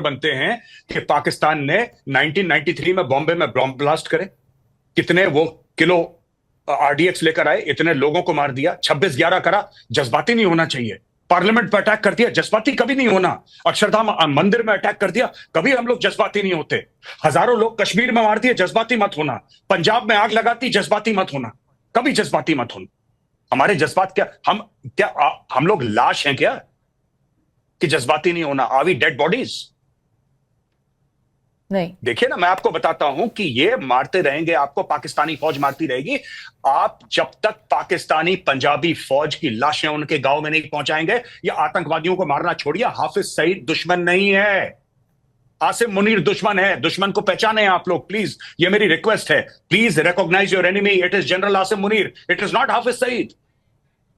बनते हैं कि पाकिस्तान ने 1993 में बॉम्बे में बॉम्ब ब्लास्ट करे, कितने वो किलो आरडीएक्स लेकर आए, इतने लोगों को मार दिया, 26/11 करा। जज्बाती नहीं होना चाहिए। पार्लियामेंट पर अटैक कर दिया, जज्बाती कभी नहीं होना। अक्षरधाम मंदिर में अटैक कर दिया, कभी हम लोग जज्बाती नहीं होते। हजारों लोग कश्मीर में मार दिए, जज्बाती मत होना। पंजाब में आग लगाती, जज्बाती मत होना, कभी जज्बाती मत होना। हमारे जज्बात क्या हम लोग लाश हैं क्या कि जज्बाती नहीं होना? Are we dead bodies? नहीं। देखिए ना, मैं आपको बताता हूं कि ये मारते रहेंगे आपको, पाकिस्तानी फौज मारती रहेगी। आप जब तक पाकिस्तानी पंजाबी फौज की लाशें उनके गांव में नहीं पहुंचाएंगे, या आतंकवादियों को मारना छोड़िए, हाफिज सईद दुश्मन नहीं है, आसिम मुनीर दुश्मन है। दुश्मन को पहचाने आप लोग प्लीज, ये मेरी रिक्वेस्ट है। Please recognise your enemy, it is General Asim Munir, it is not Hafiz Saeed,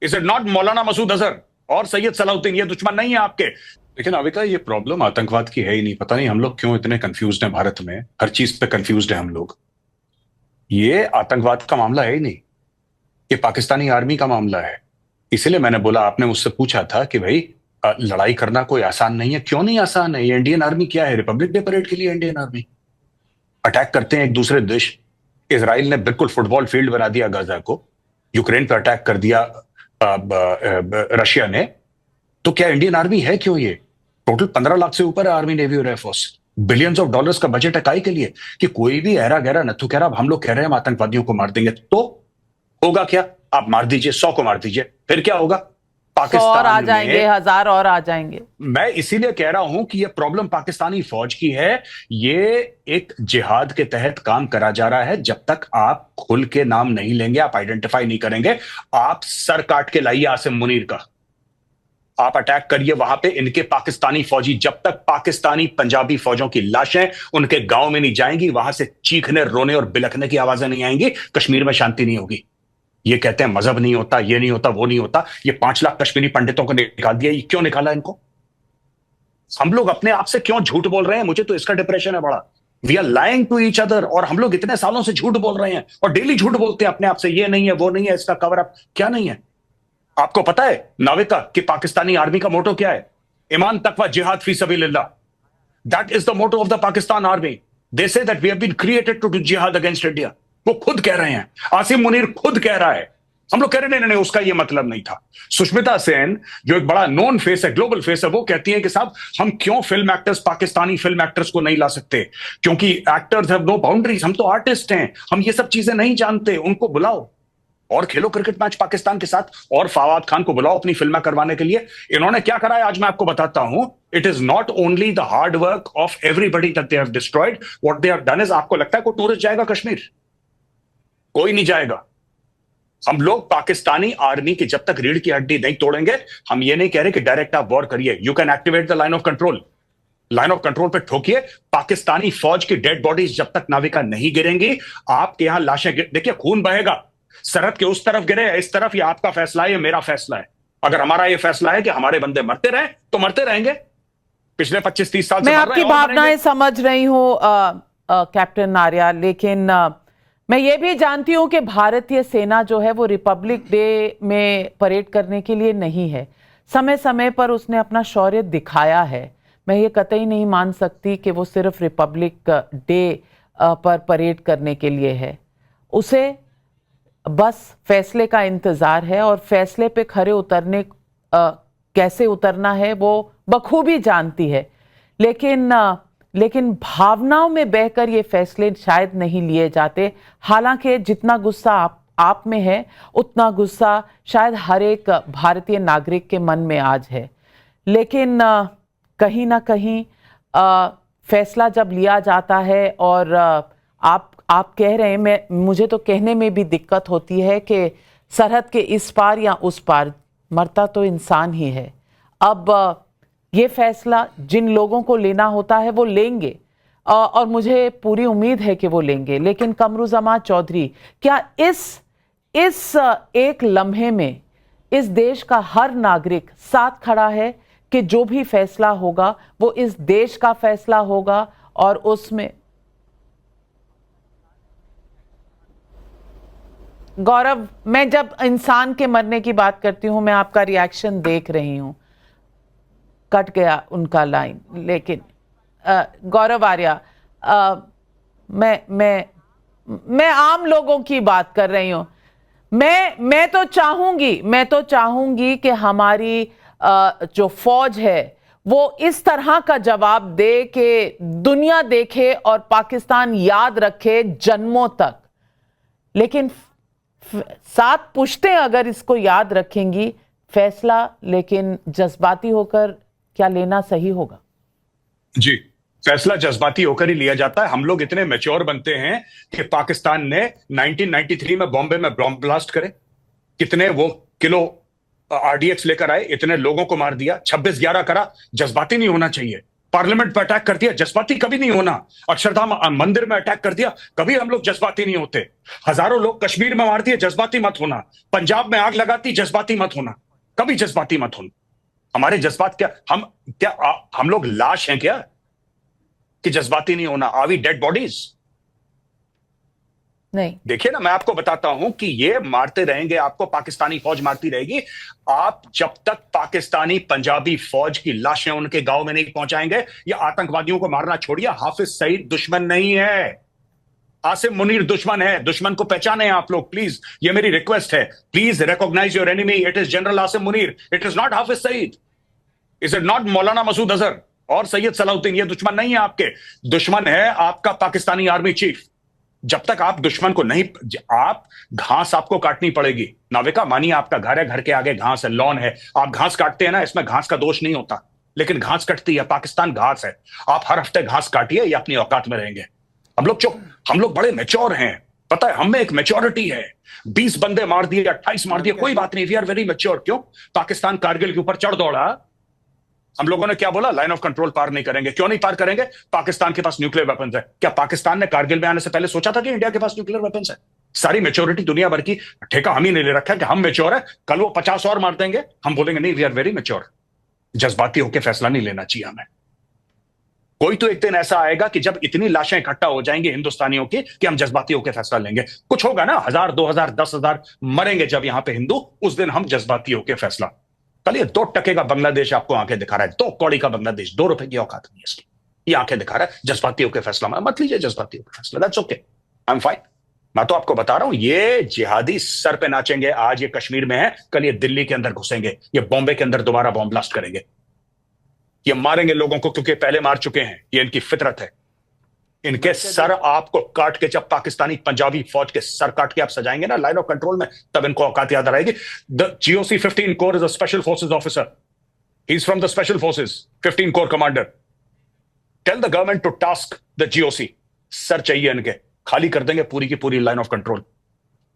is it not Maulana Masood Azhar और सैयद सलाउद्दीन। ये दुश्मन नहीं है आपके। लेकिन अविका, ये प्रॉब्लम आतंकवाद की है ही नहीं। पता नहीं हम लोग क्यों इतने कंफ्यूज्ड हैं भारत में, हर चीज पे कंफ्यूज्ड है हम लोग। ये आतंकवाद का मामला है ही नहीं, ये पाकिस्तानी आर्मी का मामला है। इसीलिए मैंने बोला, आपने मुझसे पूछा था कि भाई लड़ाई करना कोई आसान नहीं है। क्यों नहीं आसान है? ये इंडियन आर्मी क्या है? रिपब्लिक डे परेड के लिए इंडियन आर्मी अटैक करते हैं एक दूसरे देश। इसराइल ने बिल्कुल फुटबॉल फील्ड बना दिया गाजा को, यूक्रेन पर अटैक कर दिया रशिया ने। तो क्या इंडियन आर्मी है क्यों? ये टोटल 15 लाख से ऊपर है आर्मी, नेवी और एयरफोर्स। बिलियंस ऑफ डॉलर्स का बजट है काई के लिए कि कोई भी ऐरा गहरा नथु कह रहा, हम लोग कह रहे हैं हम आतंकवादियों को मार देंगे, तो होगा क्या? आप मार दीजिए, 100 को मार दीजिए, फिर क्या होगा? पाकिस्तान और आ जाएंगे, 1000 और आ जाएंगे। मैं इसीलिए कह रहा हूं कि यह प्रॉब्लम पाकिस्तानी फौज की है। ये एक जिहाद के तहत काम करा जा रहा है। जब तक आप खुल के नाम नहीं लेंगे, आप आइडेंटिफाई नहीं करेंगे, आप सर काट के लाइए आसिम मुनीर का, आप अटैक करिए वहां पे इनके पाकिस्तानी फौजी। जब तक पाकिस्तानी पंजाबी फौजों की लाशें उनके गांव में नहीं जाएंगी, वहां से चीखने, रोने और बिलखने की आवाजें नहीं आएंगी, कश्मीर में शांति नहीं होगी। ये कहते हैं मजहब नहीं होता, ये नहीं होता, वो नहीं होता। ये 5 लाख कश्मीरी पंडितों को निकाल दिया। ये क्यों निकाला इनको? हम लोग अपने आप से क्यों झूठ बोल रहे हैं? मुझे तो इसका डिप्रेशन है बड़ा। We are lying to each other, और हम लोग इतने सालों से झूठ बोल रहे हैं और डेली झूठ बोलते हैं अपने आप से, ये नहीं है, वो नहीं है, इसका कवर अप क्या नहीं है। आपको पता है नाविका कि पाकिस्तानी आर्मी का मोटो क्या है? ईमान तकवा जिहाद फी सबीलिल्लाह। That is the motto of the Pakistan army. They say that we have been created to do जिहाद अगेंस्ट इंडिया। वो खुद कह रहे हैं, आसिम मुनीर खुद कह रहा है। हम लोग कह रहे नहीं, उसका ये मतलब नहीं था। सुष्मिता सेन जो एक बड़ा नोन फेस है, ग्लोबल फेस है, वो कहती है कि साहब हम क्यों film actors, Pakistani film actors को नहीं ला सकते? क्योंकि एक्टर्स हैव नो बाउंड्रीज, हम तो आर्टिस्ट हैं, हम ये सब चीजें नहीं जानते। उनको बुलाओ और खेलो क्रिकेट मैच पाकिस्तान के साथ, और फवाद खान को बुलाओ अपनी फिल्में करवाने के लिए। इन्होंने क्या करा है आज मैं आपको बताता हूं। It is not only the hard work of everybody that they have destroyed, what they have done is, आपको लगता है कोई टूरिस्ट जाएगा कश्मीर? कोई नहीं जाएगा। हम लोग पाकिस्तानी आर्मी की जब तक रीढ़ की हड्डी नहीं तोड़ेंगे, हम ये नहीं कह रहे कि डायरेक्ट आप वॉर करिए। You can activate the line of control, line of control पे ठोकिए। पाकिस्तानी फौज की डेड बॉडीज जब तक नाविका नहीं गिरेंगी, आपके यहां लाशें देखिए, खून बहेगा। सरहद के उस तरफ गिरे, इस तरफ, ये आपका फैसला है, ये मेरा फैसला है। अगर हमारा ये फैसला है कि हमारे बंदे मरते रहे तो मरते रहेंगे। पिछले 25-30 साल से मैं आपकी भावनाएं समझ रही हूं कैप्टन नारिया, लेकिन मैं ये भी जानती हूं कि भारतीय सेना जो है वो रिपब्लिक डे में परेड करने के लिए नहीं है। समय समय पर उसने अपना शौर्य दिखाया है। मैं ये कतई नहीं मान सकती कि वो सिर्फ रिपब्लिक डे पर परेड करने के लिए है। उसे बस फैसले का इंतज़ार है, और फैसले पे खरे उतरने कैसे उतरना है वो बखूबी जानती है। लेकिन भावनाओं में बहकर ये फैसले शायद नहीं लिए जाते। हालांकि जितना गुस्सा आप में है, उतना गुस्सा शायद हर एक भारतीय नागरिक के मन में आज है। लेकिन कहीं ना कहीं फैसला जब लिया जाता है, और आप कह रहे हैं, मुझे तो कहने में भी दिक्कत होती है कि सरहद के इस पार या उस पार मरता तो इंसान ही है। अब ये फैसला जिन लोगों को लेना होता है वो लेंगे, और मुझे पूरी उम्मीद है कि वो लेंगे। लेकिन कमरुज़्ज़मान चौधरी, क्या इस एक लम्हे में इस देश का हर नागरिक साथ खड़ा है कि जो भी फैसला होगा वो इस देश का फैसला होगा, और उसमें गौरव, मैं जब इंसान के मरने की बात करती हूं, मैं आपका रिएक्शन देख रही हूं, कट गया उनका लाइन, लेकिन गौरव आर्या, मैं आम लोगों की बात कर रही हूं। मैं तो चाहूंगी कि हमारी जो फौज है वो इस तरह का जवाब दे कि दुनिया देखे और पाकिस्तान याद रखे जन्मों तक। लेकिन सात पुश्तें अगर इसको याद रखेंगी, फैसला लेकिन जज्बाती होकर क्या लेना सही होगा? जी, फैसला जज्बाती होकर ही लिया जाता है। हम लोग इतने मैच्योर बनते हैं कि पाकिस्तान ने 1993 में बॉम्बे में बॉम्ब ब्लास्ट करे, कितने वो किलो आरडीएक्स लेकर आए, इतने लोगों को मार दिया, 26/11 करा। जज्बाती नहीं होना चाहिए। पार्लियामेंट पर अटैक कर दिया, जज्बाती कभी नहीं होना। अक्षरधाम मंदिर में अटैक कर दिया, कभी हम लोग जज्बाती नहीं होते। हजारों लोग कश्मीर में मार दिए, जज्बाती मत होना। पंजाब में आग लगाती, जज्बाती मत होना, कभी जज्बाती मत होना। हमारे जज्बात हम लोग लाश हैं क्या कि जज्बाती नहीं होना? Are we dead bodies? नहीं। देखिए ना, मैं आपको बताता हूं कि ये मारते रहेंगे आपको, पाकिस्तानी फौज मारती रहेगी। आप जब तक पाकिस्तानी पंजाबी फौज की लाशें उनके गांव में नहीं पहुंचाएंगे, या आतंकवादियों को मारना छोड़िए, हाफिज सईद दुश्मन नहीं है, आसिम मुनीर दुश्मन है। दुश्मन को पहचाने आप लोग प्लीज, ये मेरी रिक्वेस्ट है। Please recognise your enemy. It is General Asim Munir, it is not Hafiz Saeed, is it not Maulana Masood Azhar और सैयद सलाउद्दीन। ये दुश्मन नहीं है आपके, दुश्मन है आपका पाकिस्तानी आर्मी चीफ। जब तक आप दुश्मन को नहीं, आप घास आपको काटनी पड़ेगी। नाविका मानिए आपका घर है, घर के आगे घास है, लॉन है, आप घास काटते हैं ना, इसमें घास का दोष नहीं होता, लेकिन घास कटती है। पाकिस्तान घास है, आप हर हफ्ते घास काटिए, या अपनी औकात में रहेंगे। हम लोग बड़े मैच्योर हैं, पता है, हम में एक मैच्योरिटी है। 20 बंदे मार दिए, 28 मार दिए, कोई बात नहीं, वी आर वेरी मैच्योर। क्यों? पाकिस्तान कारगिल के ऊपर चढ़ दौड़ा, हम लोगों ने क्या बोला? लाइन ऑफ कंट्रोल पार नहीं करेंगे। क्यों नहीं पार करेंगे? पाकिस्तान के पास न्यूक्लियर वेपन्स है। क्या पाकिस्तान ने कारगिल में आने से पहले सोचा था कि इंडिया के पास न्यूक्लियर वेपन्स है? सारी मैच्योरिटी दुनिया भर की ठेका हम ही नहीं ले रखा है कि हम मैच्योर है, कल वो 50 और मार देंगे, हम बोलेंगे नहीं, वी आर वेरी मैच्योर। जज्बाती होकर फैसला नहीं लेना चाहिए हमें। कोई तो एक दिन ऐसा आएगा कि जब इतनी लाशें इकट्ठा हो जाएंगी हिंदुस्तानियों की कि हम जज्बाती होकर फैसला लेंगे। कुछ होगा ना, 1000, 2000, 10,000 मरेंगे जब यहां पे हिंदू, उस दिन हम जज्बाती होकर फैसला। कल ये 2 टके का बांग्लादेश आपको आंखें दिखा रहा है, 2 कौड़ी का बांग्लादेश, 2 रुपए की औकात नहीं है इसकी, ये आंखें दिखा रहा है। जज्बाती होकर फैसला मत लीजिए, जज्बाती होकर फैसला, that's okay, I am fine. मैं तो आपको बता रहा हूं, ये जिहादी सर पे नाचेंगे। आज ये कश्मीर में है, कल ये दिल्ली के अंदर घुसेंगे, ये बॉम्बे के अंदर दोबारा बॉम्ब ब्लास्ट करेंगे, ये मारेंगे लोगों को, क्योंकि पहले मार चुके हैं, ये इनकी फितरत है। इनके सर आपको काट के, जब पाकिस्तानी पंजाबी फौज के सर काट के आप सजाएंगे ना लाइन ऑफ कंट्रोल में, तब इनको औकात याद आएगी। The GOC 15 corps is a special forces officer, he is from the special forces, 15 corps commander. Tell the government to task the GOC, sir चाहिए इनके, खाली कर देंगे पूरी की पूरी लाइन ऑफ कंट्रोल।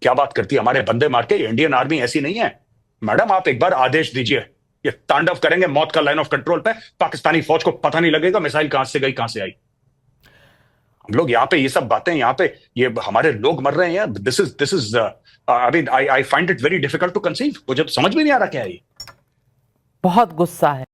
क्या बात करती है, हमारे बंदे मार के। इंडियन आर्मी ऐसी नहीं है मैडम, आप एक बार आदेश दीजिए, ये तांडव करेंगे मौत का लाइन ऑफ कंट्रोल पे। पाकिस्तानी फौज को पता नहीं लगेगा मिसाइल कहां से गई, कहां से आई। हम लोग यहाँ पे ये सब बातें, यहाँ पे ये हमारे लोग मर रहे हैं। This is I mean, I find it very difficult to conceive. मुझे तो समझ में नहीं आ रहा क्या है ये। बहुत गुस्सा है।